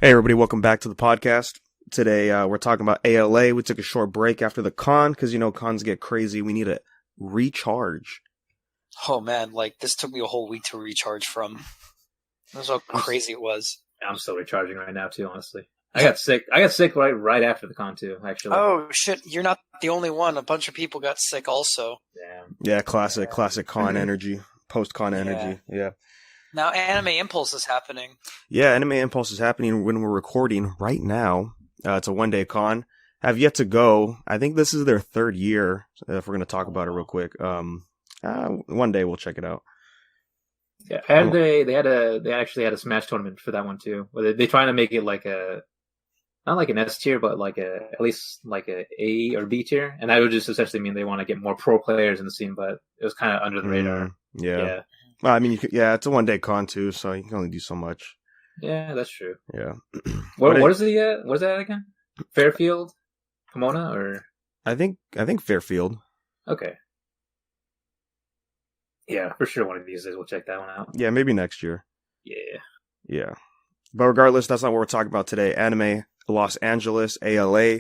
Hey everybody, welcome back to the podcast. Today we're talking about ALA. We took a short break after the con because cons get crazy. We need to recharge. Oh man, this took me a whole week to recharge from. That's how crazy it was. I'm still recharging right now too, honestly. I got sick right after the con too, actually. Oh shit, you're not the only one. A bunch of people got sick also. Yeah, classic con energy, post-con energy, yeah. Now Anime Impulse is happening. Yeah, Anime Impulse is happening when we're recording right now. It's a one-day con. Have yet to go. I think this is their third year, if we're going to talk about it real quick. One day we'll check it out. Yeah, and they actually had a Smash tournament for that one too. They're trying to make it like not like an S tier, but at least like a A or B tier, and that would just essentially mean they want to get more pro players in the scene. But it was kind of under the radar. Yeah. Well, I mean, it's a one-day con too, so you can only do so much. Yeah, that's true. Yeah. What is that again? Fairfield, Pomona, or I think Fairfield. Okay. Yeah, for sure. One of these days we'll check that one out. Yeah, maybe next year. Yeah. But regardless, that's not what we're talking about today. Anime Los Angeles, ALA.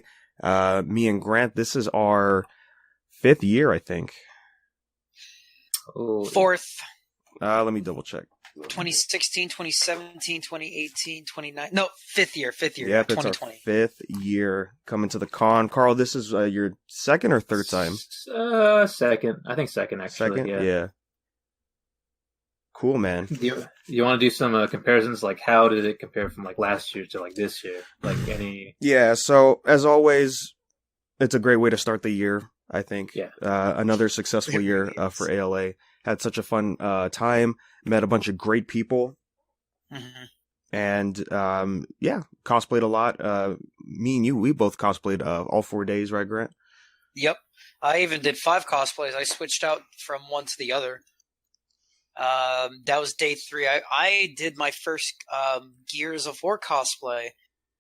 Me and Grant, this is our 5th year, I think. Oh, 4th. Let me double check. 2016, 2017, 2018, 2019. No, 5th year. Yeah, it's our 5th year coming to the con. Carl, this is your second or third time? Second. I think second, actually. Second? Yeah. Cool, man. Do you want to do some comparisons? Like, how did it compare from last year to this year? Any? Yeah. So as always, it's a great way to start the year. I think. Yeah. Another successful year for ALA. Had such a fun time. Met a bunch of great people. Mm-hmm. And cosplayed a lot. Me and you, we both cosplayed all 4 days, right, Grant? Yep. I even did 5 cosplays. I switched out from one to the other. That was day 3. I did my first Gears of War cosplay.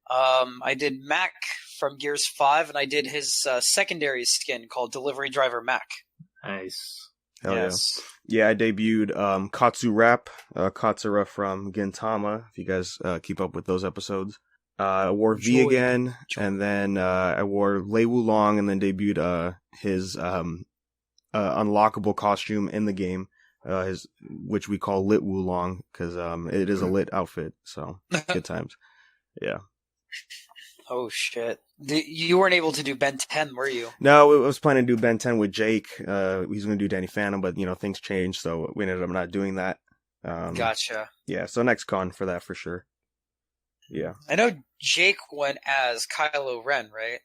I did Mac from Gears 5, and I did his secondary skin called Delivery Driver Mac. Nice. Hell yes. Yeah, I debuted Katsu Rap, Katsura from Gintama, if you guys keep up with those episodes. I wore V again, and then I wore Lei Wulong, and then debuted his unlockable costume in the game, which we call Lit Wulong, because it is a lit outfit, so good times. Yeah. Oh, shit. You weren't able to do Ben 10, were you? No, I was planning to do Ben 10 with Jake. He's going to do Danny Phantom, but, things changed, so we ended up not doing that. Gotcha. Yeah, so next con for that for sure. Yeah. I know Jake went as Kylo Ren, right?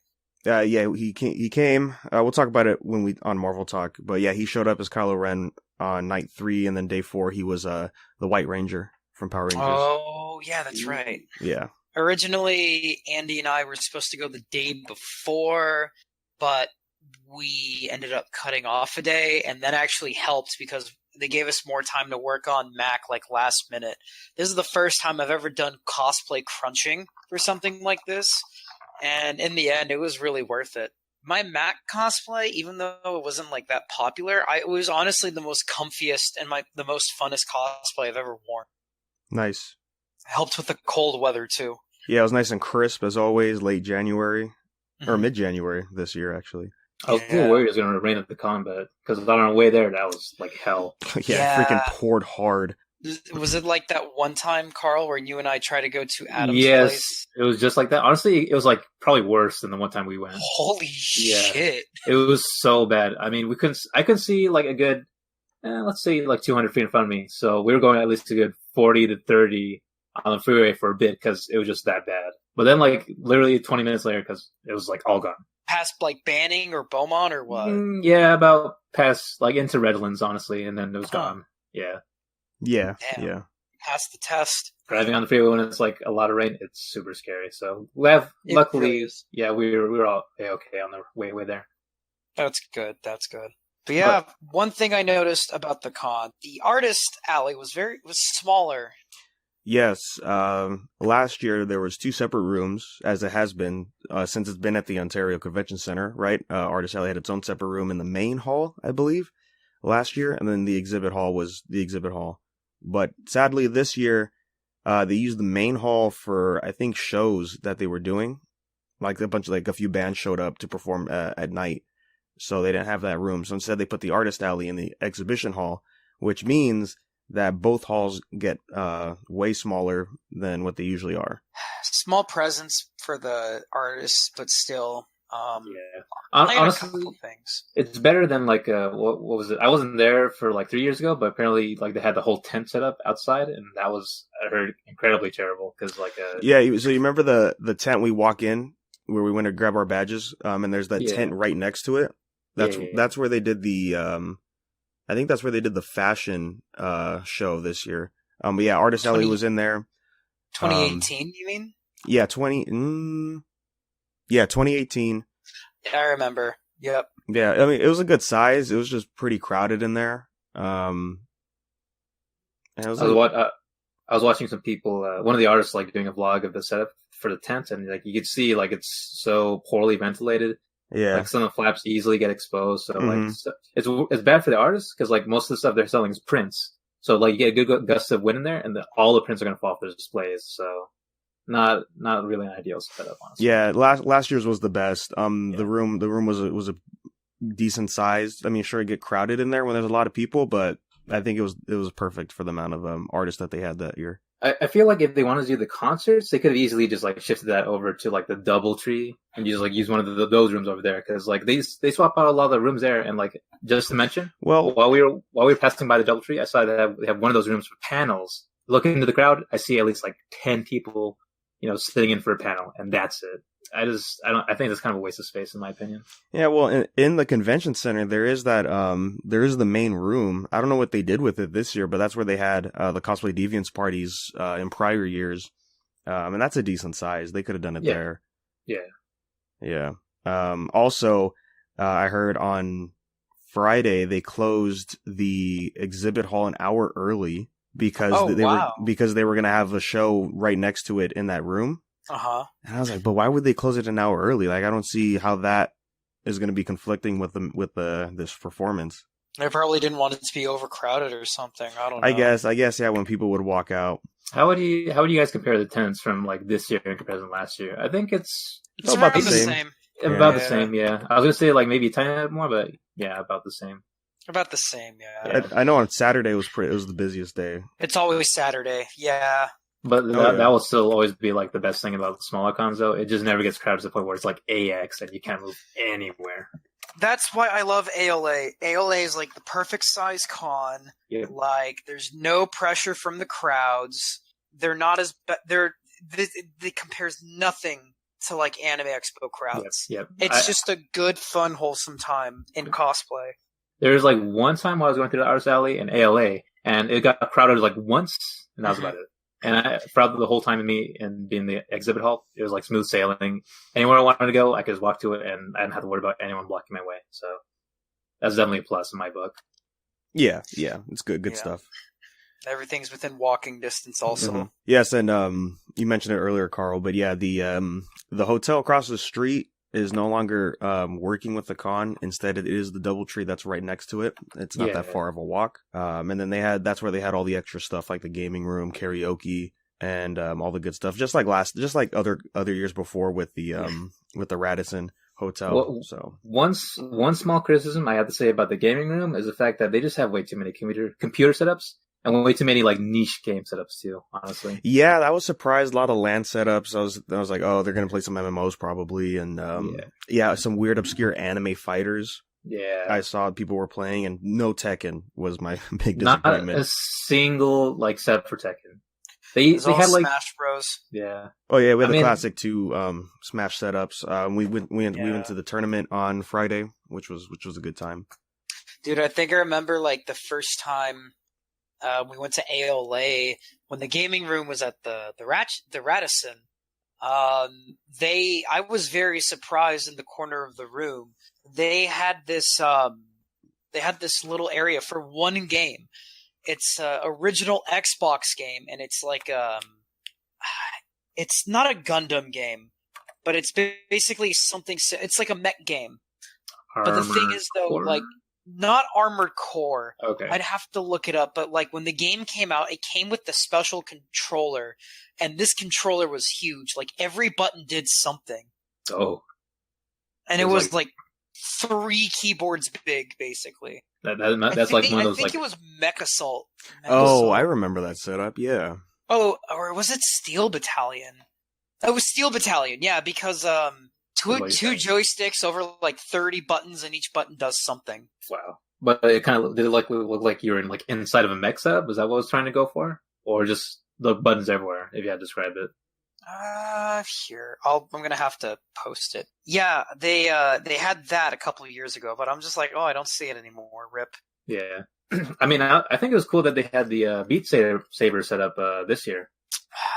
Yeah, he came. We'll talk about it when on Marvel Talk, but yeah, he showed up as Kylo Ren on night 3, and then day 4 he was the White Ranger from Power Rangers. Oh, yeah, that's right. Yeah. Originally, Andy and I were supposed to go the day before, but we ended up cutting off a day, and that actually helped because they gave us more time to work on Mac last minute. This is the first time I've ever done cosplay crunching for something like this, and in the end, it was really worth it. My Mac cosplay, even though it wasn't that popular, it was honestly the most comfiest and the most funnest cosplay I've ever worn. Nice. Helped with the cold weather, too. Yeah, it was nice and crisp, as always, late January, or mid-January this year, actually. I was a little worried it was going to rain at the con, but because on our way there, that was hell. Yeah, it freaking poured hard. Was it like that one time, Carl, where you and I tried to go to Adam's place? Yes, it was just like that. Honestly, it was probably worse than the one time we went. Holy shit. It was so bad. I mean, I couldn't see a good, let's say 200 feet in front of me. So we were going at least a good 40 to 30 on the freeway for a bit because it was just that bad. But then literally 20 minutes later, because it was all gone. Past Banning or Beaumont or what? Yeah, about past into Redlands, honestly, and then it was gone. Yeah. Yeah. Damn. Yeah. Passed the test. Driving on the freeway when it's a lot of rain, it's super scary. So luckily, we were all okay on the way there. That's good. But yeah, one thing I noticed about the con, the artist alley was smaller. Yes. Last year there was 2 separate rooms, as it has been since it's been at the Ontario Convention Center, right? Artist Alley had its own separate room in the main hall, I believe, last year, and then the exhibit hall was the exhibit hall. But sadly, this year They used the main hall for, I think, shows that they were doing. Like a few bands showed up to perform at night. So they didn't have that room. So instead they put the artist alley in the exhibition hall, which means that both halls get way smaller than what they usually are. Small presence for the artists, but still. Yeah. I got a Honestly, couple things. it's better than like what was it? I wasn't there for like 3 years ago, but apparently like they had the whole tent set up outside, and that was, I heard, incredibly terrible because like Yeah, so you remember the tent we walk in where we went to grab our badges, and there's that tent right next to it. That's where they did the I think that's where they did the fashion show this year. But yeah, Artist Alley was in there. 2018, you mean? Yeah, 2018. Yeah, I remember. Yep. Yeah, I mean, it was a good size. It was just pretty crowded in there. And it was I was watching some people, one of the artists like doing a vlog of the setup for the tent, and like you could see like it's so poorly ventilated. Yeah, like some of the flaps easily get exposed. So like it's bad for the artists because like most of the stuff they're selling is prints. So like you get a good gust of wind in there, and all the prints are gonna fall off the displays. So not really an ideal setup, honestly. Yeah, last year's was the best. The room was a decent sized. I mean, sure, it get crowded in there when there's a lot of people, but I think it was perfect for the amount of artists that they had that year. I feel like if they wanted to do the concerts, they could have easily just like shifted that over to like the DoubleTree and just like use one of those rooms over there, because like they swap out a lot of the rooms there. And like just to mention, well, while we were passing by the DoubleTree, I saw that they have one of those rooms for panels. Looking into the crowd, I see at least like 10 people, sitting in for a panel, and that's it. I think that's kind of a waste of space in my opinion. Yeah, well, in the convention center, there is the main room. I don't know what they did with it this year, but that's where they had the Cosplay Deviants parties in prior years. And that's a decent size. They could have done it there. Yeah. Yeah. Also, I heard on Friday they closed the exhibit hall an hour early because they were going to have a show right next to it in that room. Uh-huh. And I was like, but why would they close it an hour early? Like, I don't see how that is going to be conflicting with this performance. They probably didn't want it to be overcrowded or something. I don't know. I guess, yeah, when people would walk out. How would you guys compare the attendance from like this year in comparison to last year? I think it's about the same. About the same, yeah. I was going to say like maybe a tiny bit more, but yeah, about the same. About the same, yeah. I know on Saturday it was the busiest day. It's always Saturday, yeah. But that will still always be like the best thing about the smaller cons, though. It just never gets crowded to the point where it's like AX and you can't move anywhere. That's why I love ALA. ALA is like the perfect size con. Yeah. Like there's no pressure from the crowds. They're not as they compares nothing to like Anime Expo crowds. Yep. It's just a good, fun, wholesome time in cosplay. There was like one time while I was going through the Artist Alley in ALA, and it got crowded like once, and that was about it. And throughout the whole time of me and being in the exhibit hall, it was like smooth sailing. Anywhere I wanted to go, I could just walk to it, and I didn't have to worry about anyone blocking my way. So that's definitely a plus in my book. Yeah, it's good stuff. Everything's within walking distance, also. Mm-hmm. Yes, and you mentioned it earlier, Carl, but yeah, the hotel across the street is no longer working with the con. Instead, it is the DoubleTree that's right next to it. It's not that far of a walk. And then that's where they had all the extra stuff like the gaming room, karaoke, and all the good stuff. Just like other years before with the Radisson Hotel. Well, so one small criticism I have to say about the gaming room is the fact that they just have way too many computer setups. And way too many like niche game setups too, honestly. Yeah, I was surprised. A lot of LAN setups. I was like, oh, they're gonna play some MMOs probably, and some weird obscure anime fighters. Yeah, I saw people were playing, and no Tekken was my big disappointment. Not a single like setup for Tekken. They had like Smash Bros. Yeah. Oh yeah, we had the classic 2 Smash setups. We went to the tournament on Friday, which was a good time. Dude, I think I remember like the first time. We went to ALA when the gaming room was at the Radisson. I was very surprised in the corner of the room. They had this little area for one game. It's an original Xbox game, and it's like it's not a Gundam game, but it's basically something. It's like a mech game. But the thing is, though, like not Armored Core. Okay. I'd have to look it up, but like when the game came out, it came with the special controller, and this controller was huge. Like every button did something. Oh. And it was like 3 keyboards big, basically. That's like one of those. I think it was Mech Assault. Oh, I remember that setup. Yeah. Oh, or was it Steel Battalion? It was Steel Battalion. Yeah, because two joysticks over like 30 buttons, and each button does something. Wow. But it kind of did it look like you were in like inside of a mech setup? Is that what I was trying to go for, or just the buttons everywhere? If you had to describe it. Here I'm gonna have to post it. Yeah, they had that a couple of years ago, but I'm just like, oh, I don't see it anymore. Rip. Yeah. I mean, I think it was cool that they had the Beat Saber set up this year.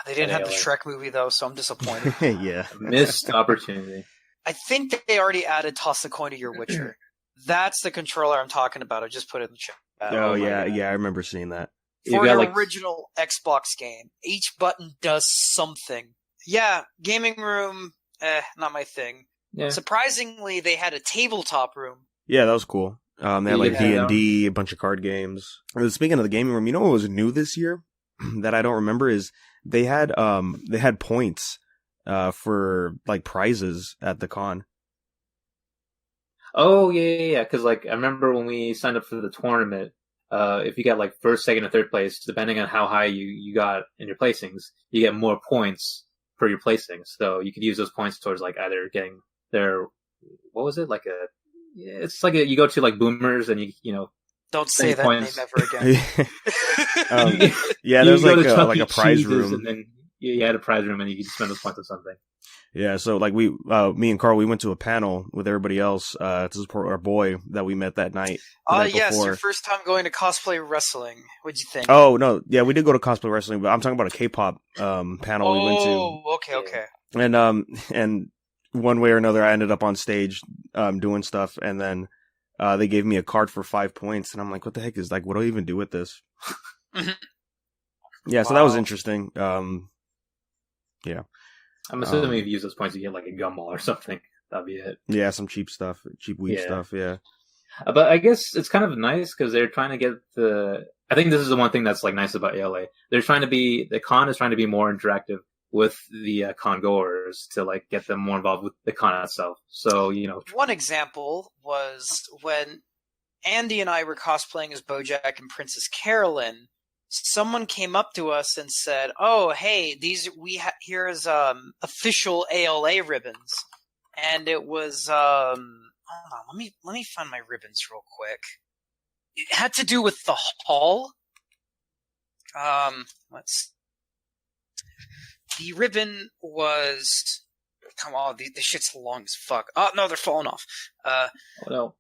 They didn't have the Shrek movie though, so I'm disappointed. Yeah, missed opportunity. I think that they already added Toss a Coin to Your Witcher. That's the controller I'm talking about. I just put it in the chat. Oh yeah, I remember seeing that. For an original Xbox game, each button does something. Yeah, gaming room, not my thing. Yeah. Surprisingly, they had a tabletop room. Yeah, that was cool. They had like D&D, a bunch of card games. Speaking of the gaming room, you know what was new this year that I don't remember is they had points for like prizes at the con. Oh yeah. Because like I remember when we signed up for the tournament, if you got like first, second, or third place, depending on how high you got in your placings, you get more points for your placings. So you could use those points towards like either getting their, what was it, like it's like you go to like Boomers and you know. Don't say that points. Name ever again. Yeah, there's like a prize room, and then you had a prize room, and you could spend those points on something. Yeah, so like me and Carl, we went to a panel with everybody else to support our boy that we met that night. Yes, your first time going to cosplay wrestling. What'd you think? Oh no, yeah, we did go to cosplay wrestling, but I'm talking about a K-pop panel we went to. Oh, okay. And one way or another, I ended up on stage doing stuff, and then they gave me a card for 5 points, and I'm like, what the heck is like? What do I even do with this? Yeah, so that was interesting. Yeah. I'm assuming if you use those points, you get like a gumball or something. That'd be it. Yeah, some cheap stuff, cheap weed stuff. Yeah. But I guess it's kind of nice because they're trying to get I think this is the one thing that's like nice about ALA. The con is trying to be more interactive with the con goers to like get them more involved with the con itself. So, you know. One example was when Andy and I were cosplaying as BoJack and Princess Carolyn. Someone came up to us and said, "Oh, hey, here's official ALA ribbons," and it was hold on, let me find my ribbons real quick. It had to do with the hall. The ribbon was. Come on, the shit's long as fuck. Oh, no, they're falling off.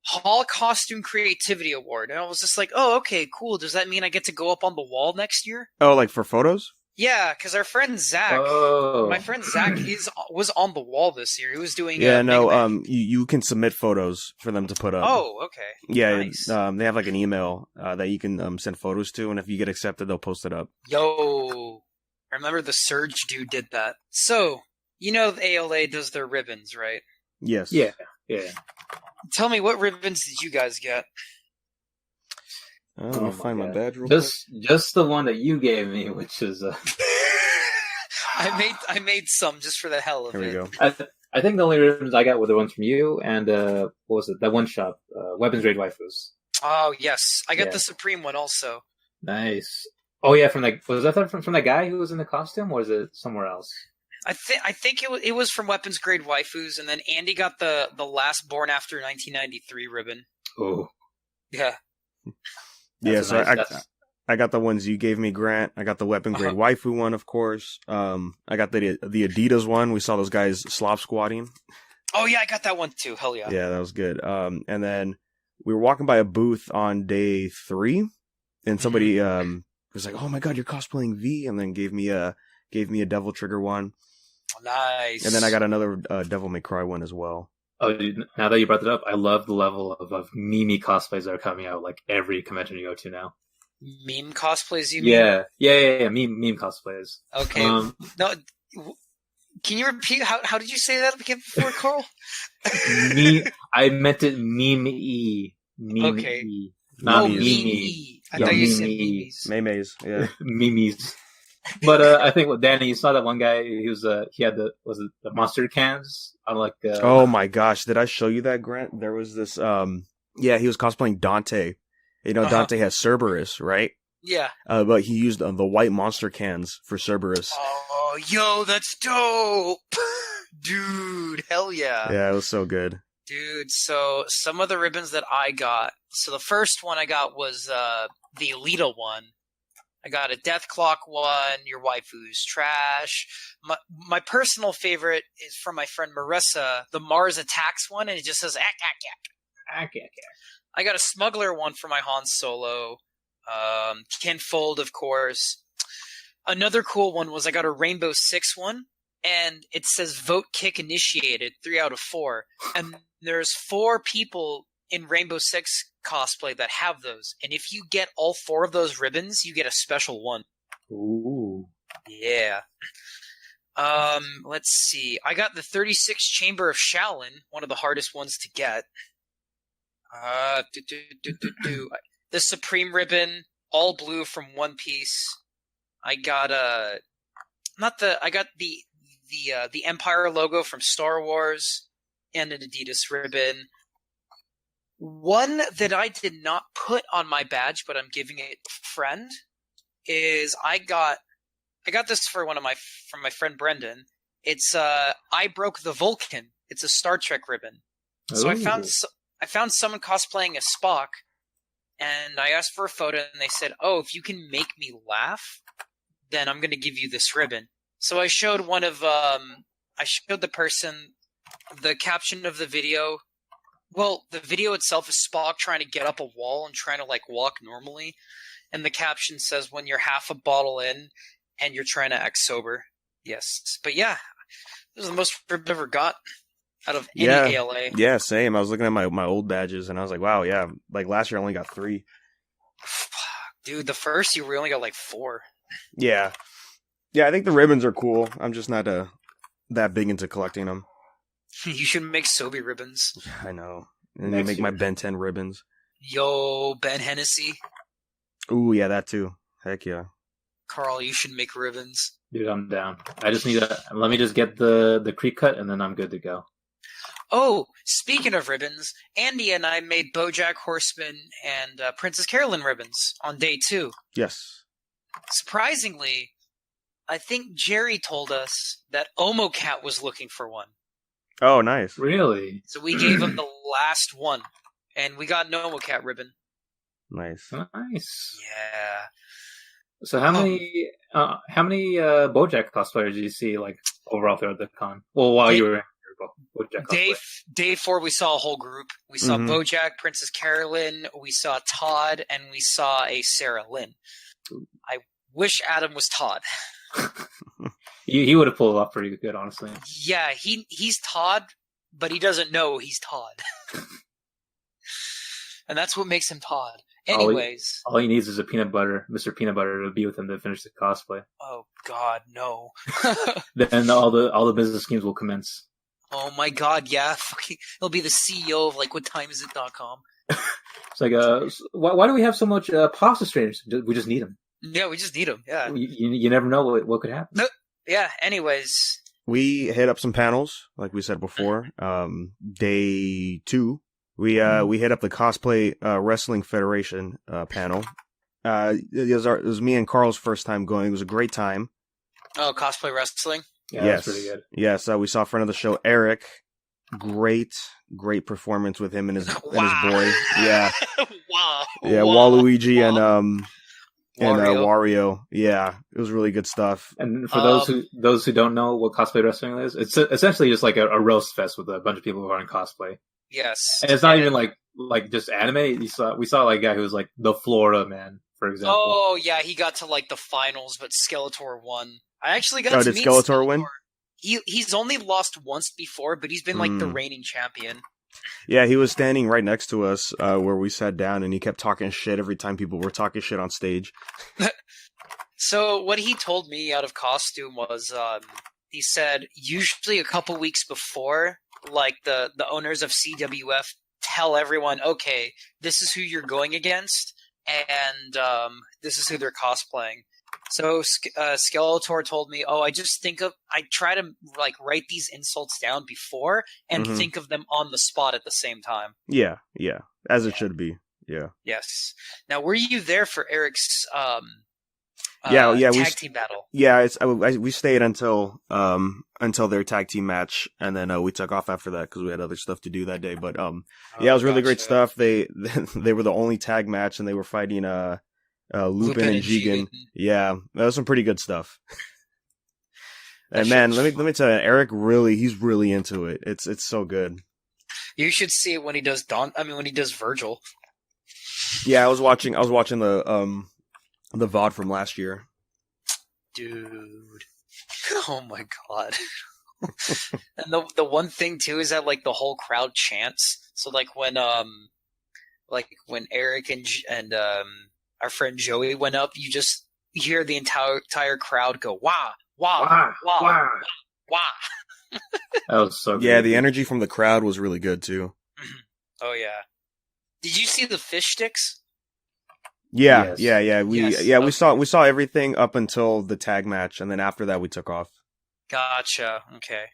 Hall Costume Creativity Award. And I was just like, oh, okay, cool. Does that mean I get to go up on the wall next year? Oh, like for photos? Yeah, because our friend Zach, my friend Zach was on the wall this year. He was doing you can submit photos for them to put up. Oh, okay. Yeah, nice. They have like an email that you can send photos to, and if you get accepted, they'll post it up. Yo, I remember the Surge dude did that. So... You know the ALA does their ribbons, right? Yes. Yeah. Tell me, what ribbons did you guys get? Let me find my badge real quick. Just the one that you gave me, which is... I made some just for the hell of it. Here we go. I think the only ribbons I got were the ones from you and, what was it? That one shop, Weapons Grade Waifus. Oh, yes. I got the Supreme one also. Nice. Oh, yeah, was that from that guy who was in the costume, or is it somewhere else? I think it was from Weapons Grade Waifus, and then Andy got the last Born After 1993 ribbon. Oh. Yeah. Yeah, so I got the ones you gave me, Grant. I got the Weapon Grade Waifu one, of course. I got the Adidas one. We saw those guys slop squatting. Oh, yeah, I got that one too. Hell yeah. Yeah, that was good. And then we were walking by a booth on day 3, and somebody was like, "Oh my god, you're cosplaying V," and then gave me a Devil Trigger one. Nice. And then I got another Devil May Cry one as well. Oh, dude, now that you brought that up, I love the level of meme cosplays that are coming out like every convention you go to now. Meme cosplays, you mean? Yeah. Meme cosplays. Okay. No, can you repeat? How did you say that again before, Carl? I meant it meme-y. Okay. Not Mimi. I thought you said Mimi's. Maymay's, yeah. Mimi's. But I think with Danny, you saw that one guy. He had the monster cans on like. Oh my gosh! Did I show you that, Grant? There was this. Yeah, he was cosplaying Dante. You know, Dante has Cerberus, right? Yeah. But he used the white monster cans for Cerberus. Oh, yo, that's dope, dude! Hell yeah! Yeah, it was so good. Dude, so some of the ribbons that I got. So the first one I got was the Alita one. I got a Death Clock one, Your Waifu's Trash. My personal favorite is from my friend Marissa, the Mars Attacks one, and it just says, ack, ack, ack. I got a Smuggler one for my Han Solo. Kinfold, of course. Another cool one was I got a Rainbow Six one, and it says Vote Kick Initiated, 3 out of 4. And there's 4 people in Rainbow Six cosplay that have those. And if you get all 4 of those ribbons, you get a special one. Ooh. Yeah. Let's see. I got the 36 Chamber of Shaolin, one of the hardest ones to get. The Supreme ribbon, all blue from One Piece. I got the Empire logo from Star Wars and an Adidas ribbon. One that I did not put on my badge, but I'm giving it a friend, is I got this from my friend Brendan. It's I Broke the Vulcan. It's a Star Trek ribbon. So I found someone cosplaying as Spock, and I asked for a photo, and they said, "Oh, if you can make me laugh, then I'm going to give you this ribbon." So I showed the person the caption of the video. Well, the video itself is Spock trying to get up a wall and trying to like walk normally, and the caption says, "When you're half a bottle in and you're trying to act sober." Yes, but yeah, this is the most I've ever got out of any ALA. Yeah, same. I was looking at my old badges, and I was like, wow, yeah. Like last year, I only got 3. Dude, the first year we only got like 4. Yeah, I think the ribbons are cool. I'm just not that big into collecting them. You should make Sobe ribbons. I know. And you make my Ben 10 ribbons. Yo, Ben Hennessy. Ooh, yeah, that too. Heck yeah. Carl, you should make ribbons. Dude, I'm down. I just need let me just get the creep cut, and then I'm good to go. Oh, speaking of ribbons, Andy and I made BoJack Horseman and Princess Carolyn ribbons on day 2. Yes. Surprisingly, I think Jerry told us that OmoCat was looking for one. Oh, nice. Really? So we gave him the last one, and we got an OmoCat ribbon. Nice. Nice. Yeah. So how many BoJack cosplayers did you see like overall throughout the con? Well, while you were BoJack cosplay. Day 4, we saw a whole group. We saw BoJack, Princess Carolyn, we saw Todd, and we saw a Sarah Lynn. I wish Adam was Todd. He would have pulled it off pretty good, honestly. Yeah, he's Todd, but he doesn't know he's Todd. And that's what makes him Todd. Anyways. All he needs is a Mr. Peanut Butter to be with him to finish the cosplay. Oh God, no. Then all the business schemes will commence. Oh my God, yeah. He'll be the CEO of like whattimeisit.com. It's like, why do we have so much pasta strainers? We just need them. Yeah, we just need them. Yeah. You never know what could happen. No. Yeah. Anyways, we hit up some panels, like we said before. Day 2, we hit up the Cosplay Wrestling Federation panel. It was me and Carl's first time going. It was a great time. Oh, cosplay wrestling. Yeah, yes, that's pretty good. Yes, we saw a friend of the show, Eric. Great performance with him and his boy. Yeah. Wow. Yeah, Waluigi and Wario. Yeah, it was really good stuff. And for those who don't know what cosplay wrestling is, it's essentially just like a roast fest with a bunch of people who are in cosplay. Yes, and it's not even like just anime. We saw like a guy who was like the Florida Man, for example. Oh yeah, he got to like the finals, but Skeletor won. I actually got to did meet Skeletor win? He's only lost once before, but he's been like the reigning champion. Yeah, he was standing right next to us where we sat down, and he kept talking shit every time people were talking shit on stage. So what he told me out of costume was, he said usually a couple weeks before, like the owners of CWF tell everyone, okay, this is who you're going against, and this is who they're cosplaying. So Skeletor told me, I try to like write these insults down before and think of them on the spot at the same time. Yeah, as it should be. Yeah. Yes. Now, were you there for Eric's tag team battle? Yeah, we stayed until their tag team match, and then we took off after that because we had other stuff to do that day. But it was really great stuff. They were the only tag match, and they were fighting Lupin and Jigen. Yeah, that was some pretty good stuff. And man, let me tell you, Eric he's really into it. It's so good. You should see it when he does when he does Virgil. Yeah, I was watching the VOD from last year. Dude. Oh my god. And the one thing too is that like the whole crowd chants. So like when Eric and our friend Joey went up, you just hear the entire crowd go wah wah wah wah wah. That was so good. Yeah, the energy from the crowd was really good too. Oh yeah. Did you see the fish sticks? Yeah, yes. Yeah. We saw everything up until the tag match, and then after that we took off. Gotcha. Okay.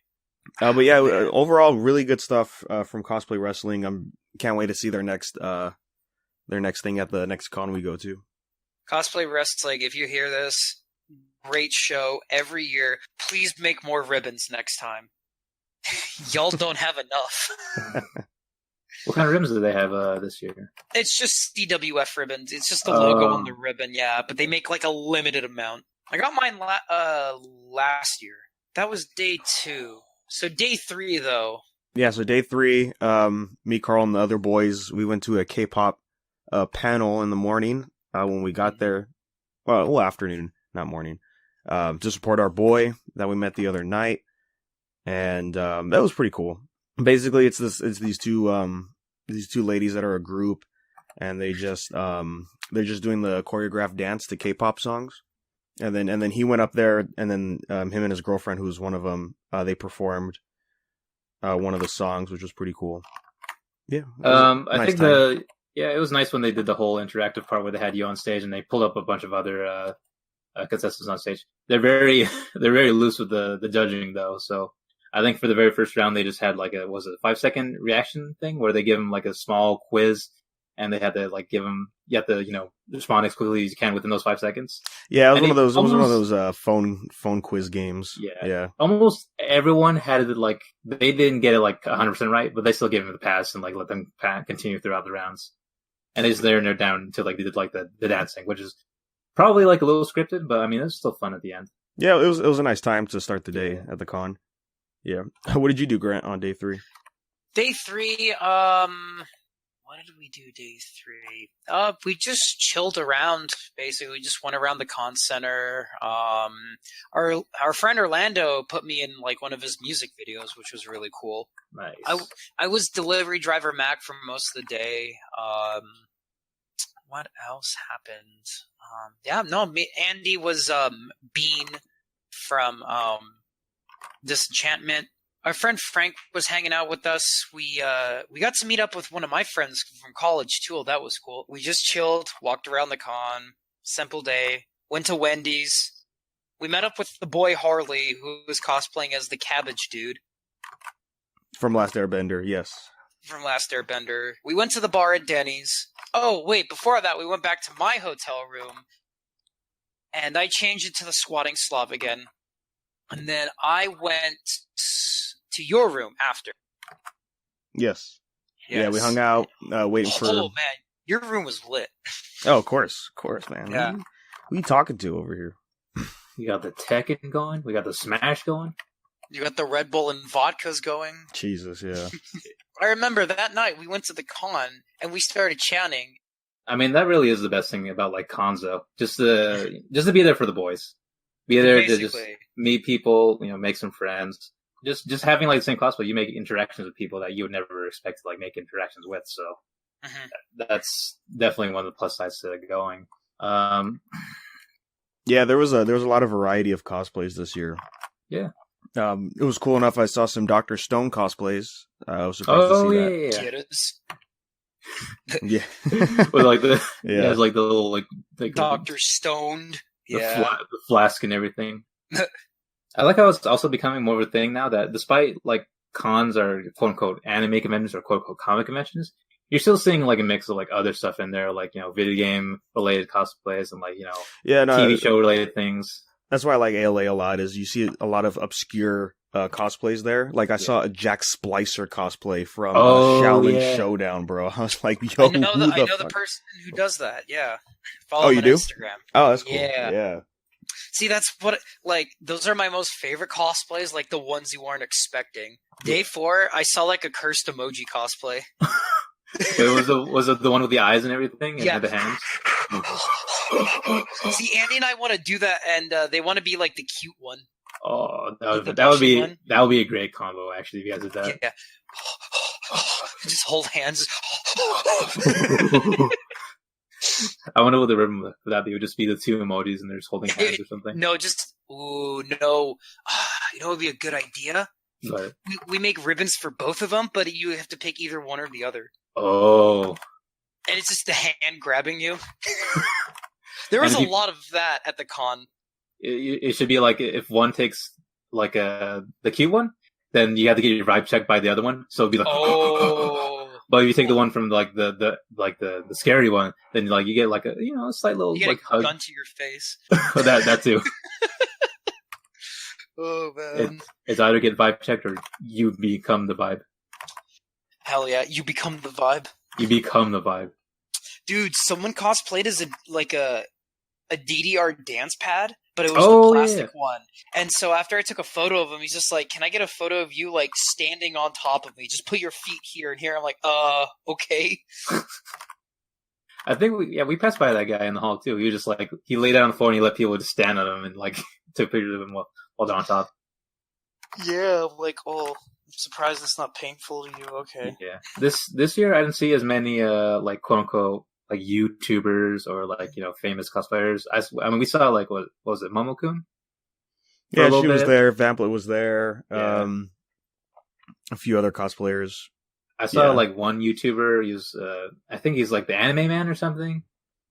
But yeah, overall, really good stuff from Cosplay Wrestling. Can't wait to see their next thing at the next con we go to. Cosplay Wrestling, if you hear this, great show every year. Please make more ribbons next time. Y'all don't have enough. What kind of ribbons do they have this year? It's just CWF ribbons. It's just the logo on the ribbon, yeah. But they make like a limited amount. I got mine last year. That was day 2. So day 3, though. Yeah, so day 3, me, Carl, and the other boys, we went to a K-pop panel in the morning when we got there. Well, afternoon, not morning. To support our boy that we met the other night. And that was pretty cool. Basically, it's these two ladies that are a group, and they're just doing the choreographed dance to K-pop songs, and then he went up there, and then him and his girlfriend, who was one of them, they performed one of the songs, which was pretty cool. Yeah, I think it was nice when they did the whole interactive part where they had you on stage and they pulled up a bunch of other contestants on stage. They're very loose with the judging though, so. I think for the very first round, they just had like a 5-second reaction thing where they give them like a small quiz, and they had to like you have to respond as quickly as you can within those 5 seconds. Yeah, it was one of those phone quiz games. Yeah. Almost everyone had it like they didn't get it like 100% right, but they still gave them the pass and like let them continue throughout the rounds. And they just there and they're down until like they did like the dancing, which is probably like a little scripted, but I mean it's still fun at the end. Yeah, it was a nice time to start the day at the con. Yeah. What did you do, Grant, on day 3? Day 3, what did we do day 3? We just chilled around, basically. We just went around the con center. Our friend Orlando put me in like one of his music videos, which was really cool. Nice. I was delivery driver Mac for most of the day. What else happened? Andy was Bean from Disenchantment. Our friend Frank was hanging out with us. We got to meet up with one of my friends from college too. That was cool. We just chilled, walked around the con, simple day, went to Wendy's. We met up with the boy Harley, who was cosplaying as the Cabbage Dude. From Last Airbender, yes. From Last Airbender. We went to the bar at Denny's. Oh, wait, before that, we went back to my hotel room, and I changed it to the Squatting Slav again. And then I went to your room after. Yes. Yeah, we hung out, waiting for... Oh, man, your room was lit. Oh, of course, man. Yeah. Who are you talking to over here? You got the Tekken going. We got the Smash going. You got the Red Bull and vodkas going. Jesus, yeah. I remember that night we went to the con and we started chanting. I mean, that really is the best thing about like cons, though. Just to be there for the boys. Be there Basically. to just meet people, make some friends. Just having like the same cosplay, you make interactions with people that you would never expect to like make interactions with. So that's definitely one of the plus sides to it going. Yeah, there was a lot of variety of cosplays this year. Yeah. It was cool enough. I saw some Dr. Stone cosplays. I was surprised to see that. Yeah. Yeah. With like the Yeah. it has like the little like Dr. Stoned. the, Yeah. the flask and everything. I like how it's also becoming more of a thing now that despite like cons are quote unquote anime conventions or quote unquote comic conventions, you're still seeing like a mix of like other stuff in there, like video game related cosplays and like TV show related things. That's why I like ALA a lot. Is you see a lot of obscure cosplays there. Like I saw a Jack Splicer cosplay from Shaolin Showdown, bro. I was like, yo, I know the person who does that. Yeah, follow him on do? Instagram. Oh, that's cool. Yeah. See, that's what those are my most favorite cosplays, like the ones you weren't expecting. Day 4, I saw like a cursed emoji cosplay. was it the one with the eyes and everything and had the hands? See, Andy and I want to do that, and they want to be like the cute one. Oh, that would be a great combo actually if you guys did that. Yeah. Just hold hands. I wonder what the ribbon for that be. It would just be the 2 emojis and they're just holding hands or something. No, no. What would be a good idea? But we make ribbons for both of them, but you have to pick either one or the other. Oh. And it's just the hand grabbing you. There was a lot of that at the con. It should be like if one takes like the cute one, then you have to get your vibe checked by the other one. So it'd be like, oh. But if you take the one from like the scary one, then like you get like a slight little you get like a hug. gun to your face. that too. Oh man! It's either get vibe checked or you become the vibe. Hell yeah! You become the vibe. You become the vibe. Dude, someone cosplayed as a DDR dance pad, but it was the plastic one. And so after I took a photo of him, he's just like, "Can I get a photo of you like standing on top of me? Just put your feet here and here." I'm like, okay." I think we passed by that guy in the hall too. He was just like he laid down on the floor and he let people just stand on him and like took pictures of him while they're on top. Yeah, like I'm surprised it's not painful to you. Okay. Yeah. This year I didn't see as many like quote unquote like YouTubers or like famous cosplayers. I mean we saw like what was it, Momokun? Yeah, she was there. Vamplet was there. Yeah. A few other cosplayers. I saw like one YouTuber. He was I think he's like the Anime Man or something.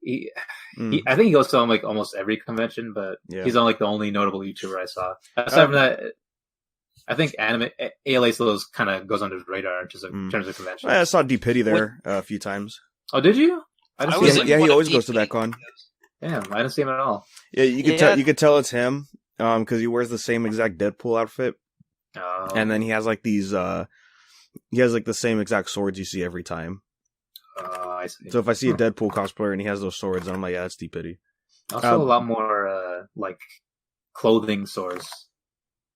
I think he goes to like almost every convention, but he's not like the only notable YouTuber I saw. Aside from that, I think ALA still kind of goes under the radar in terms of conventions. I saw D Pity there a few times. Oh, did you? He always goes to that con. Damn, I didn't see him at all. Yeah, you could tell it's him because he wears the same exact Deadpool outfit, and then he has like these. He has like the same exact swords you see every time. I see. So if I see a Deadpool cosplayer and he has those swords, then I'm like, yeah, that's D Pity. Also, a lot more like clothing stores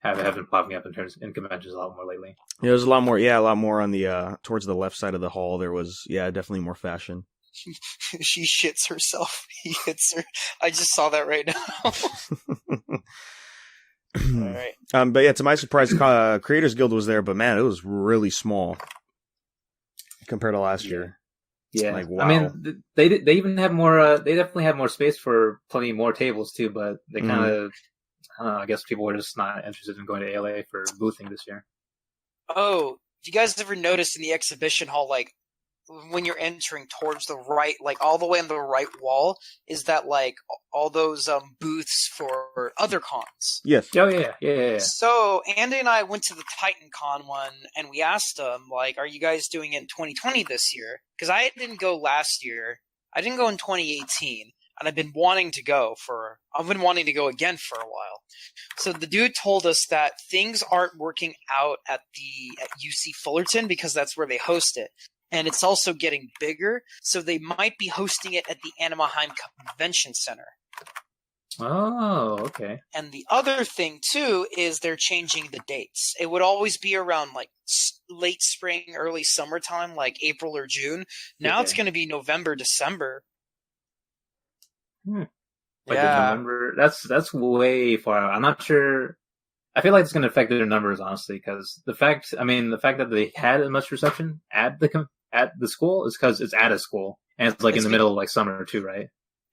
have been popping up in conventions a lot more lately. Yeah, there's a lot more on the towards the left side of the hall. There was definitely more fashion. She shits herself. He hits her. I just saw that right now. All right. But yeah, to my surprise, Creators Guild was there, but man, it was really small compared to last year. Yeah, like, wow. I mean, they even have more. They definitely have more space for plenty more tables too. But they kind of, I don't know. I guess people were just not interested in going to ALA for boothing this year. Oh, do you guys ever notice in the exhibition hall, like when you're entering towards the right, like all the way on the right wall, is that like all those booths for other cons? Yes. Oh yeah. So Andy and I went to the Titan Con one, and we asked them, like, "Are you guys doing it in 2020 this year?" Because I didn't go last year. I didn't go in 2018, and I've been wanting to go again for a while. So the dude told us that things aren't working out at UC Fullerton because that's where they host it. And it's also getting bigger, so they might be hosting it at the Anaheim Convention Center. Oh, okay. And the other thing, too, is they're changing the dates. It would always be around, like, late spring, early summertime, like April or June. Now it's going to be November, December. Like November? That's way far out. I'm not sure. I feel like it's going to affect their numbers, honestly, because the fact that they had as much reception at the school is because it's at a school, and it's like in the middle of like summer too, right?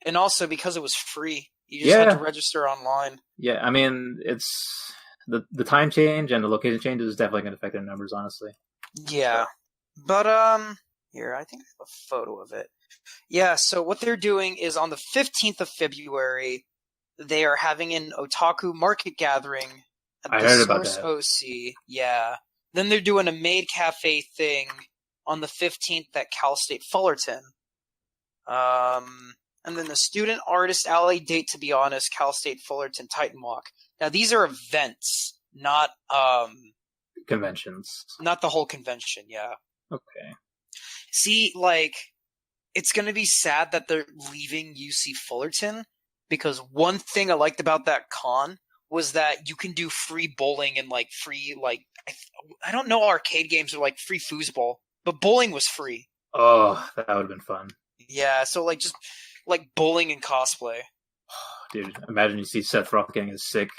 And also because it was free, you just had to register online. Yeah, I mean, it's the time change and the location change is definitely going to affect their numbers, honestly. Yeah, but Here, I think I have a photo of it. Yeah, so what they're doing is on the 15th of February, they are having an otaku market gathering at I the heard about Source that. OC. Yeah. Then they're doing a maid cafe thing on the 15th at Cal State Fullerton. And then the Student Artist Alley date, to be honest, Cal State Fullerton Titan Walk. Now, these are events, not Conventions. not the whole convention, yeah. Okay. See, like, it's going to be sad that they're leaving UC Fullerton, because one thing I liked about that con was that you can do free bowling and, like, free, like, I don't know, arcade games are like free foosball, but bowling was free. Oh, that would have been fun. Yeah, so, like, just, like, bowling and cosplay. Dude, imagine you see Seth Roth getting his sick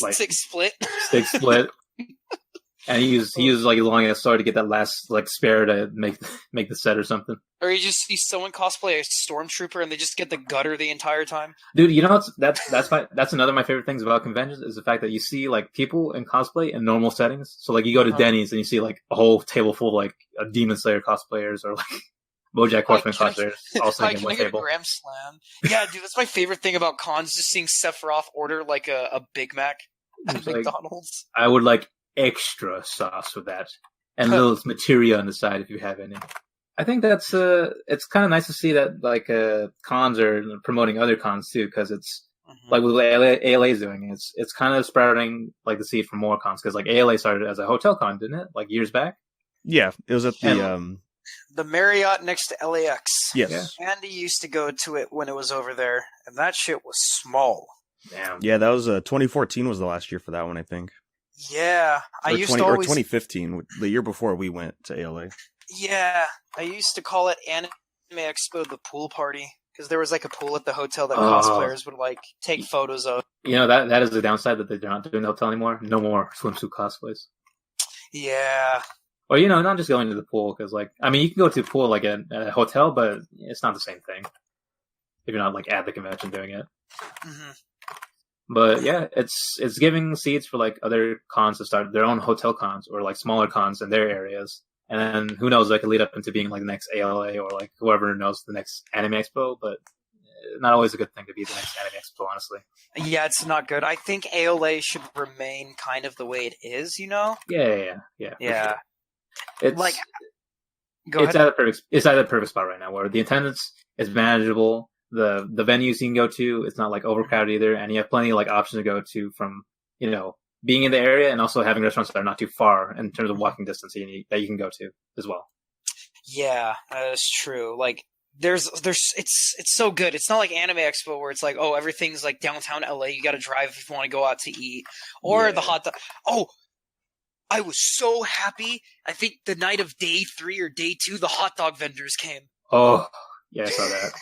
like, stick split. stick split. And he used like a long ass sword to get that last like spare to make the set or something. Or you just see someone cosplay a stormtrooper and they just get the gutter the entire time. Dude, you know that's another of my favorite things about conventions is the fact that you see like people in cosplay in normal settings. So like you go to Denny's and you see like a whole table full of like a Demon Slayer cosplayers or like BoJack Horseman cosplayers all sitting in one table. A Graham Slam? Yeah, dude, that's my favorite thing about cons, just seeing Sephiroth order like a Big Mac at McDonald's. I would like extra sauce with that, and little materia on the side if you have any. I think that's it's kind of nice to see that like cons are promoting other cons too, because it's like with what ALA is doing. It's kind of sprouting like the seed for more cons, because like ALA started as a hotel con, didn't it? Like years back. Yeah, it was at the Marriott next to LAX. Yes. Yeah. Andy used to go to it when it was over there, and that shit was small. Damn. Yeah, that was 2014 was the last year for that one, I think. Yeah, or 2015, the year before we went to ALA. Yeah, I used to call it Anime Expo the pool party, because there was like a pool at the hotel that cosplayers would like take photos of. You know, that is the downside that they're not doing the hotel anymore. No more swimsuit cosplays. Yeah. Or, you know, not just going to the pool, because like, I mean, you can go to the pool like at a hotel, but it's not the same thing if you're not like at the convention doing it. Mm-hmm. But yeah, it's giving seeds for like other cons to start their own hotel cons or like smaller cons in their areas. And then who knows, that could lead up into being like the next ALA or like whoever knows the next Anime Expo, but not always a good thing to be the next Anime Expo, honestly. Yeah, it's not good. I think ALA should remain kind of the way it is, you know? Yeah. Yeah. It's like, it's at a perfect spot right now where the attendance is manageable. The venues you can go to, it's not like overcrowded either, and you have plenty of like options to go to from, you know, being in the area and also having restaurants that are not too far in terms of walking distance that you can go to as well. Yeah, that's true. Like there's it's so good. It's not like Anime Expo where it's like, oh, everything's like downtown LA, you got to drive if you want to go out to eat, or the hot dog. Oh, I was so happy. I think the night of day 3 or day 2, the hot dog vendors came. Oh, yeah, I saw that.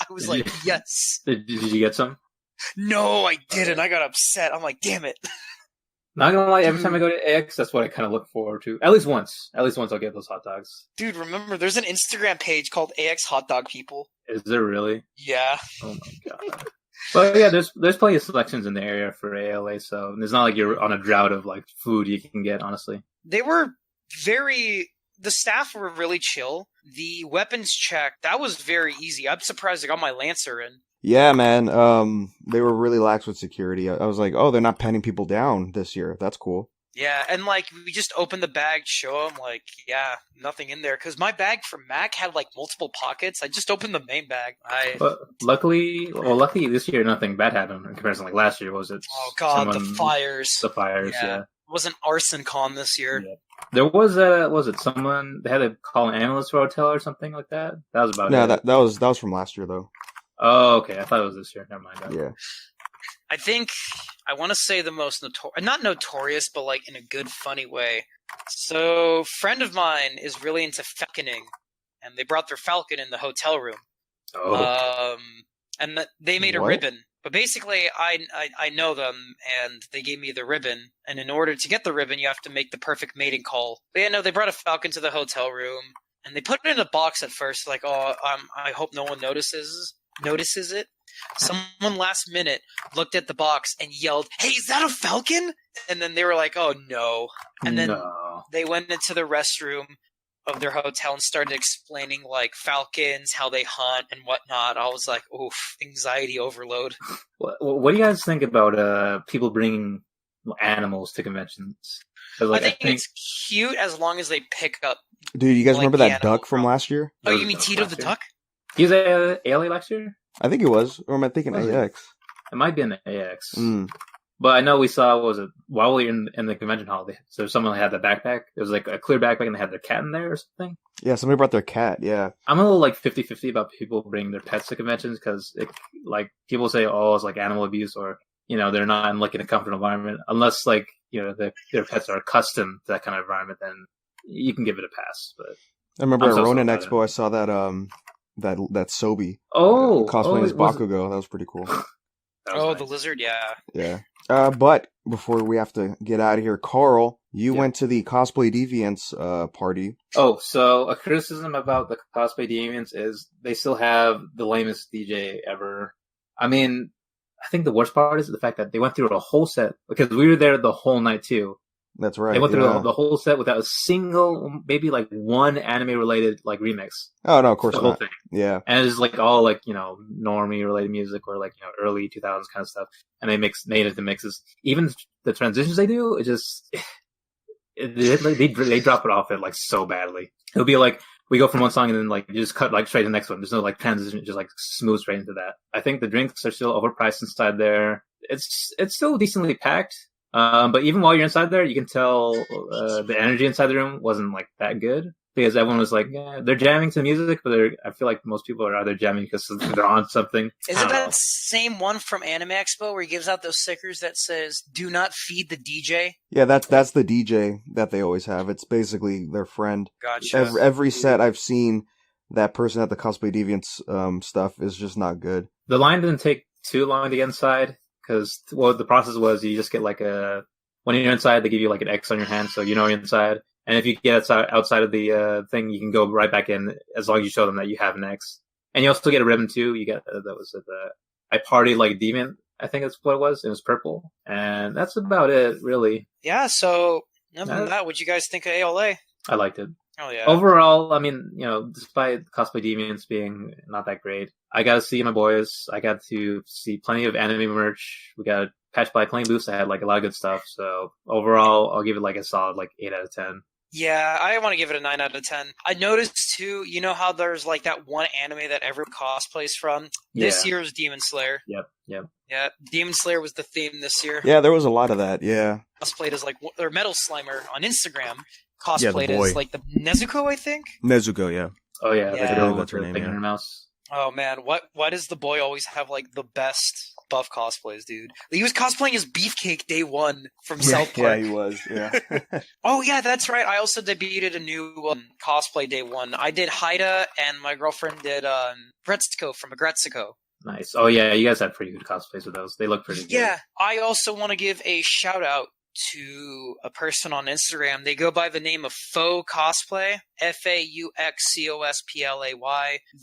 I was like, yes. Did you get some? No, I didn't. I got upset. I'm like, damn it. Not gonna lie, every time I go to AX, that's what I kind of look forward to. At least once I'll get those hot dogs. Dude, remember, there's an Instagram page called AX Hot Dog People. Is there really? Yeah. Oh my god. But yeah, there's plenty of selections in the area for ALA, so it's not like you're on a drought of like food you can get, honestly. They were the staff were really chill. The weapons check, that was very easy. I'm surprised I got my Lancer in. Yeah, man. They were really lax with security. I was like, oh, they're not penning people down this year. That's cool. Yeah, and like we just opened the bag, show them like, yeah, nothing in there. Because my bag from Mac had like multiple pockets. I just opened the main bag. But luckily this year nothing bad happened in comparison. Like last year, was it? Oh god, the fires. The fires, yeah. It wasn't arson con this year. Yeah. There was someone they had to call an ambulance for a hotel or something like that. That was about it. No, that was from last year though. Oh, okay. I thought it was this year. Never mind. Yeah. I think I want to say the most not notorious, but like in a good, funny way. So, a friend of mine is really into falconing, and they brought their falcon in the hotel room. Oh. And they made a ribbon. But basically, I know them, and they gave me the ribbon. And in order to get the ribbon, you have to make the perfect mating call. But yeah, no, they brought a falcon to the hotel room, and they put it in a box at first, like, oh, I hope no one notices it. Someone last minute looked at the box and yelled, "Hey, is that a falcon?" And then they were like, "Oh no!" And then they went into the restroom, of their hotel and started explaining like falcons, how they hunt and whatnot. I was like, oof, anxiety overload. What do you guys think about people bringing animals to conventions? Like, I think it's cute as long as they pick up. Dude, you guys remember that duck from last year? Oh, you mean Tito the duck? He was at ALA last year? I think it was. Or am I thinking AX? It might be in the AX. But I know we saw, what was it, while we were in the convention hall, so someone had the backpack. It was like a clear backpack and they had their cat in there or something. Yeah, somebody brought their cat, yeah. I'm a little like 50-50 about people bringing their pets to conventions because like people say, oh, it's like animal abuse or, you know, they're not in like in a comfortable environment. Unless like, you know, their pets are accustomed to that kind of environment, then you can give it a pass. But I remember at Ronin Expo, I saw that that Sobi. Cosplaying as Bakugo. That was pretty cool. Nice. The lizard, yeah. Yeah. But before we have to get out of here, Carl, you went to the Cosplay Deviants party. Oh, so a criticism about the Cosplay Deviants is they still have the lamest DJ ever. I mean, I think the worst part is the fact that they went through a whole set, because we were there the whole night too. That's right. They went through the whole set without a single, maybe like one anime-related like remix. Oh no, of course not. The whole thing. Yeah, and it's like all like, you know, normie-related music or like, you know, early 2000s kind of stuff, and they made it the mixes. Even the transitions they do, it just they drop it off it like so badly. It'll be like we go from one song and then like you just cut like straight to the next one. There's no like transition, just like smooth straight into that. I think the drinks are still overpriced inside there. It's still decently packed. But even while you're inside there, you can tell the energy inside the room wasn't like that good because everyone was like, yeah, they're jamming to music, but I feel like most people are either jamming because they're on something. Is it that same one from Anime Expo where he gives out those stickers that says "Do not feed the DJ"? Yeah, that's the DJ that they always have. It's basically their friend. Gotcha. Every set I've seen, that person at the Cosplay Deviants stuff is just not good. The line didn't take too long to get inside. Because the process was you just get like when you're inside, they give you like an X on your hand, so you know you're inside. And if you get outside of the thing, you can go right back in as long as you show them that you have an X. And you also get a ribbon too. You get that was I partied like Deviant, I think that's what it was. It was purple, and that's about it, really. Yeah. So other than that, what'd you guys think of ALA? I liked it. Oh yeah. Overall, I mean, you know, despite Cosplay Deviants being not that great, I got to see my boys. I got to see plenty of anime merch. We got patched by plenty booths that had like a lot of good stuff. So overall, I'll give it like a solid like 8 out of 10. Yeah, I want to give it a 9 out of 10. I noticed too, you know how there's like that one anime that everyone cosplays from? Yeah. This year's Demon Slayer. Yep. Yeah, Demon Slayer was the theme this year. Yeah, there was a lot of that, yeah. Cosplayed as like, or Metal Slimer on Instagram. Cosplayed as like the Nezuko, I think. Nezuko, yeah. Oh yeah, that's her name. Yeah. Her mouse. Oh man, why does the boy always have like the best buff cosplays, dude? He was cosplaying as Beefcake day one from South Park. Yeah, he was. Yeah. Oh yeah, that's right. I also debuted a new cosplay day one. I did Haida, and my girlfriend did Gretsuko from Agretsuko. Nice. Oh yeah, you guys had pretty good cosplays with those. They look pretty good. Yeah, I also want to give a shout out to a person on Instagram. They go by the name of Faux Cosplay, FAUXCOSPLAY.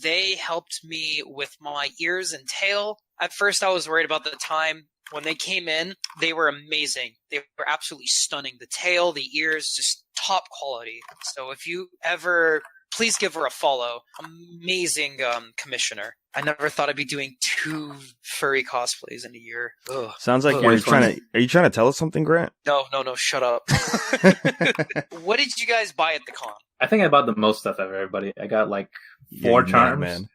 They helped me with my ears and tail. At first, I was worried about the time. When they came in, they were amazing. They were absolutely stunning. The tail, the ears, just top quality. So if you ever, please give her a follow. Amazing commissioner. I never thought I'd be doing 2 furry cosplays in a year. Ugh. Sounds like you're trying to. Are you trying to tell us something, Grant? No, shut up. What did you guys buy at the con? I think I bought the most stuff of everybody. I got like 4 charms. Man.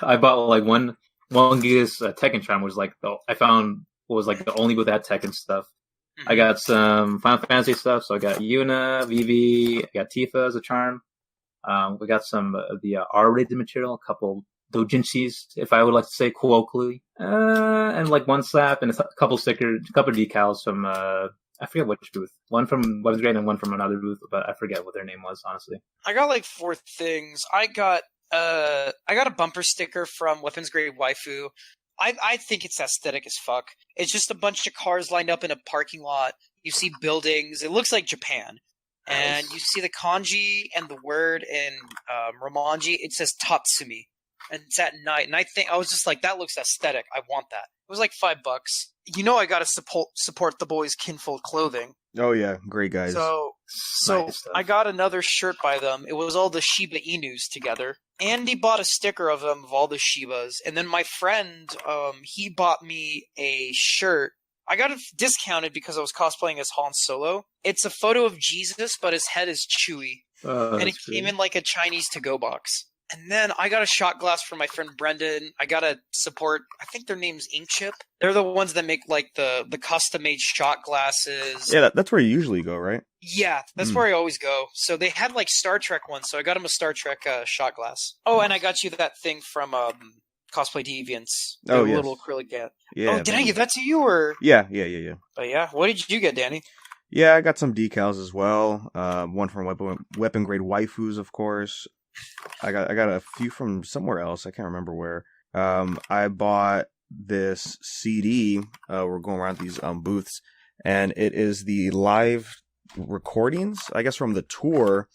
I bought like one Giga's Tekken charm was like I found was like the only with that Tekken stuff. Mm-hmm. I got some Final Fantasy stuff, so I got Yuna, Vivi, I got Tifa as a charm. We got some of the R-rated material, a couple doujinshis, if I would like to say colloquially, and like one slap and a couple stickers, a couple decals from I forget which booth. One from Weapons Grade and one from another booth, but I forget what their name was, honestly. I got like 4 things. I got a bumper sticker from Weapons Grade Waifu. I think it's aesthetic as fuck. It's just a bunch of cars lined up in a parking lot. You see buildings. It looks like Japan. And you see the kanji and the word in Romanji. It says Tatsumi. And it's at night. And I was just like, that looks aesthetic. I want that. It was like $5. You know I gotta support the boys' Kinfold clothing. Oh yeah, great guys. So Nice stuff. I got another shirt by them. It was all the Shiba Inus together. Andy bought a sticker of them of all the Shibas, and then my friend, he bought me a shirt. I got it discounted because I was cosplaying as Han Solo. It's a photo of Jesus, but his head is Chewie, and it came in like a Chinese to-go box. And then I got a shot glass from my friend Brendan. I got to support, I think their name's Inkchip. They're the ones that make like the custom-made shot glasses. Yeah, that's where you usually go, right? Yeah, that's where I always go. So they had like Star Trek ones, so I got him a Star Trek shot glass. Oh, and I got you that thing from Cosplay Deviants. The little acrylic cat. Yeah. Oh, did I give that to you or? Yeah. But yeah, what did you get, Danny? Yeah, I got some decals as well. One from weapon grade waifus, of course. I got a few from somewhere else. I can't remember where. I bought this CD. We're going around these booths, and it is the live recordings, I guess, from the tour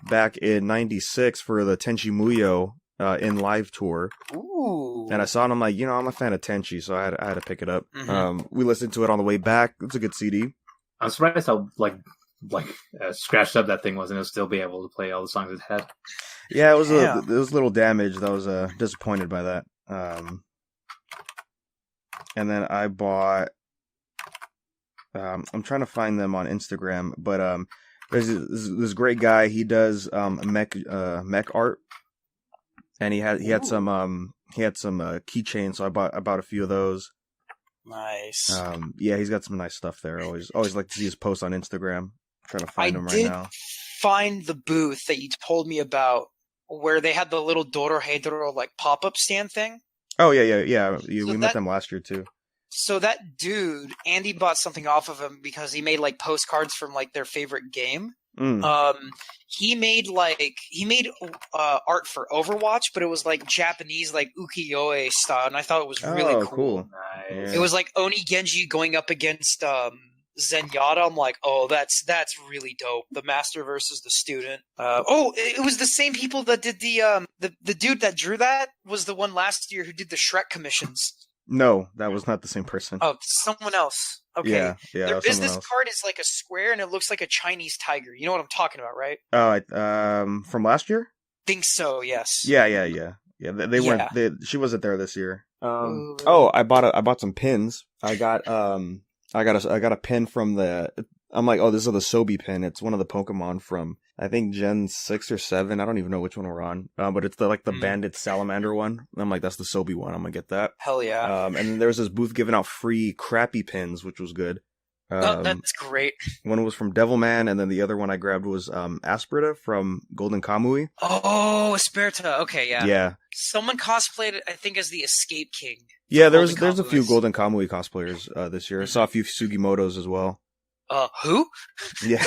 back in '96 for the Tenchi Muyo in live tour. Ooh! And I saw it. And I'm like, I'm a fan of Tenchi, so I had to pick it up. Mm-hmm. We listened to it on the way back. It's a good CD. I'm surprised how scratched up that thing was, and it'll still be able to play all the songs it had. Yeah, it was a little damaged. I was disappointed by that. And then I bought. I'm trying to find them on Instagram, but there's this great guy. He does mech art, and he had some keychains. So I bought a few of those. Nice. Yeah, he's got some nice stuff there. Always like to see his posts on Instagram. I'm trying to find him right now. Find the booth that you told me about, where they had the little Dorohedoro like pop-up stand thing. Oh yeah. We met them last year too. So that dude, Andy bought something off of him because he made like postcards from like their favorite game. He made art for Overwatch, but it was like Japanese like ukiyo-e style, and I thought it was really cool. Nice. It was like Oni Genji going up against Zenyatta. I'm like, oh, that's really dope. The master versus the student. It was the same people that did the dude that drew that was the one last year who did the Shrek commissions. No, that was not the same person. Oh, someone else. Okay. Yeah. Their business card is like a square, and it looks like a Chinese tiger. You know what I'm talking about, right? From last year? Think so. Yes. Yeah. They weren't. She wasn't there this year. I bought some pins. I got a pin from the. I'm like, oh, this is the Sobi pin. It's one of the Pokemon from, I think, Gen 6 or 7. I don't even know which one we're on. But it's the Bandit Salamander one. I'm like, that's the Sobi one. I'm gonna get that. Hell yeah. And then there was this booth giving out free crappy pins, which was good. That's great. One was from Devilman, and then the other one I grabbed was Asperita from Golden Kamui. Oh, Asperita. Okay, yeah. Yeah. Someone cosplayed it, I think, as the Escape King. Yeah, there's a few Golden Kamui cosplayers this year. I saw a few Sugimotos as well. Who? Yeah.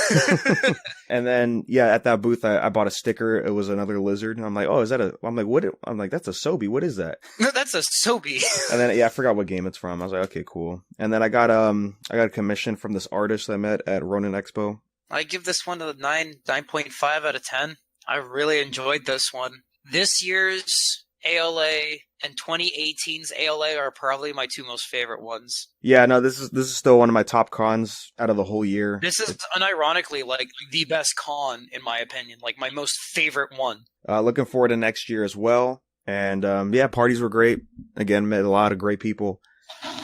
And then, at that booth, I bought a sticker. It was another lizard. And I'm like, oh, is that I'm like, what? I'm like, that's a Sobi. What is that? No, that's a Sobi. And then, I forgot what game it's from. I was like, okay, cool. And then I got a commission from this artist I met at Ronin Expo. I give this one a 9.5 out of 10. I really enjoyed this one. This year's ALA and 2018's ALA are probably my two most favorite ones. Yeah, no, this is still one of my top cons out of the whole year. This is unironically like the best con in my opinion, like my most favorite one. Looking forward to next year as well. And parties were great. Again, met a lot of great people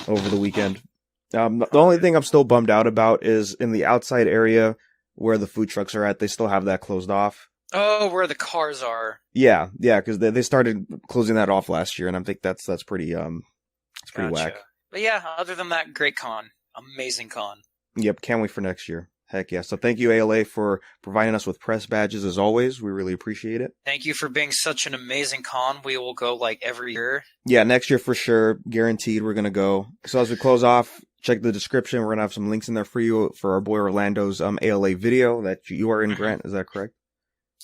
over the weekend. The only thing I'm still bummed out about is in the outside area where the food trucks are at, they still have that closed off. Oh, where the cars are. Yeah, because they started closing that off last year, and I think that's pretty it's pretty whack. But yeah, other than that, great con, amazing con. Yep, can't wait for next year. Heck yeah! So thank you ALA for providing us with press badges as always. We really appreciate it. Thank you for being such an amazing con. We will go like every year. Yeah, next year for sure, guaranteed. We're gonna go. So as we close off, check the description. We're gonna have some links in there for you for our boy Orlando's ALA video that you are in, Grant. Is that correct?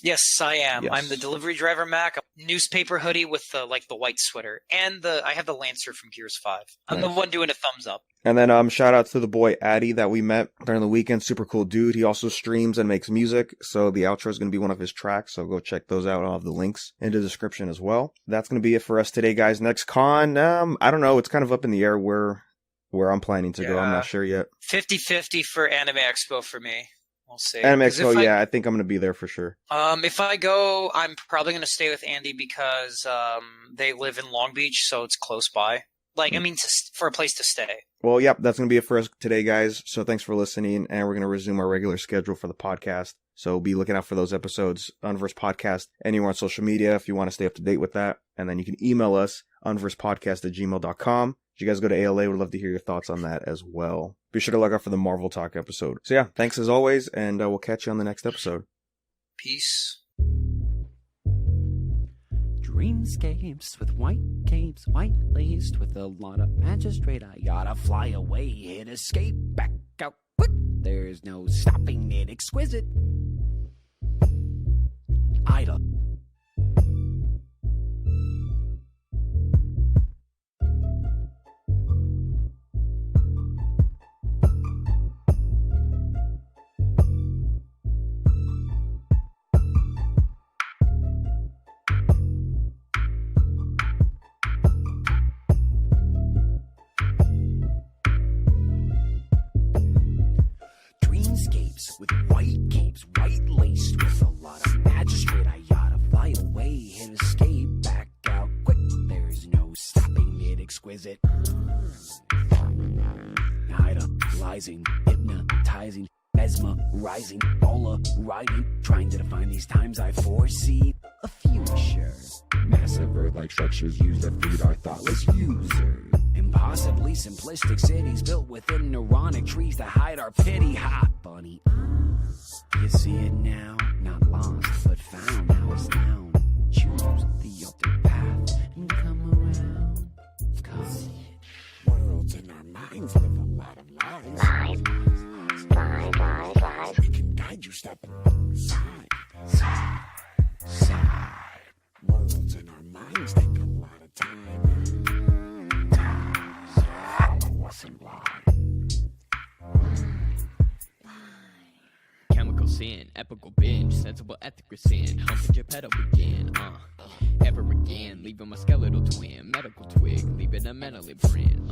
Yes, I am. Yes. I'm the delivery driver, Mac. A newspaper hoodie with the white sweater, and I have the Lancer from Gears 5. I'm the one doing a thumbs up. And then shout out to the boy Addy that we met during the weekend. Super cool dude. He also streams and makes music, so the outro is going to be one of his tracks. So go check those out. I'll have the links in the description as well. That's going to be it for us today, guys. Next con, I don't know. It's kind of up in the air where where I'm planning to go. I'm not sure yet. 50-50 for Anime Expo for me. We'll see. Anime Expo, I think I'm going to be there for sure. If I go, I'm probably going to stay with Andy because they live in Long Beach, so it's close by. Like, I mean, for a place to stay. Well, yep, that's going to be it for us today, guys. So thanks for listening, and we're going to resume our regular schedule for the podcast. So be looking out for those episodes, Unverse Podcast, anywhere on social media if you want to stay up to date with that. And then you can email us, unversepodcast@gmail.com. If you guys go to ALA, we'd love to hear your thoughts on that as well. Be sure to look out for the Marvel Talk episode. So yeah, thanks as always, and we'll catch you on the next episode. Peace. Dreamscapes with white capes, white laced with a lot of magistrate. I gotta fly away, hit escape, back out quick. There's no stopping it, exquisite. Ida. With white capes, white laced with a lot of magistrate. I gotta fly away, hit escape, back out quick. There's no stopping it, exquisite. Idolizing, hypnotizing, mesmerizing, all arriving, trying to define these times I foresee a future. Massive Earth-like structures used to feed our thoughtless users. Impossibly simplistic cities built within neuronic trees to hide our pity. Hot bunny. You see it now, not lost but found. Now it's down. Choose the other path and come around. Come. Worlds in our minds with a lot of lies. Lies. We can guide you stepping side. Worlds in our minds take a lot of time. Wasn't blind. Chemical sin, epical binge, sensible ethical sin. Humping Geppetto begin, ever again, leaving my skeletal twin, medical twig, leaving a mental imprint,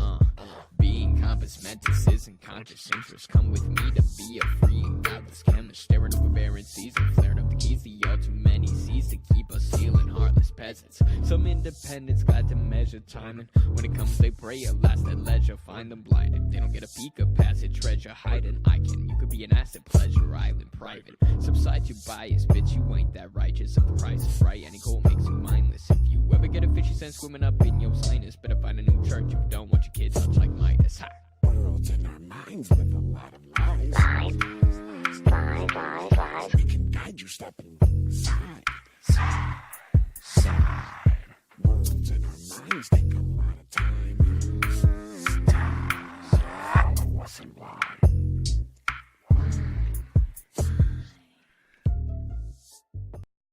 being compass mantises and conscious interest. Come with me to be a free and godless chemist, staring over barren seas and flaring up the keys to all too many seas to keep us stealing heartless peasants. Some independents glad to measure timing. When it comes they pray at last at leisure, find them blinded. They don't get a peek of passage, treasure hiding. You could be an asset, pleasure island, private. Subside your bias, bitch, you ain't that righteous. If the price is right, any goal makes you mindless. If you ever get a fishy sense swimming up in your sinus, better find a new church if you don't want your kids touch like Midas. Ha. Worlds in our minds with a lot of lies. Lies. We can guide you stepping side. Worlds in our minds take a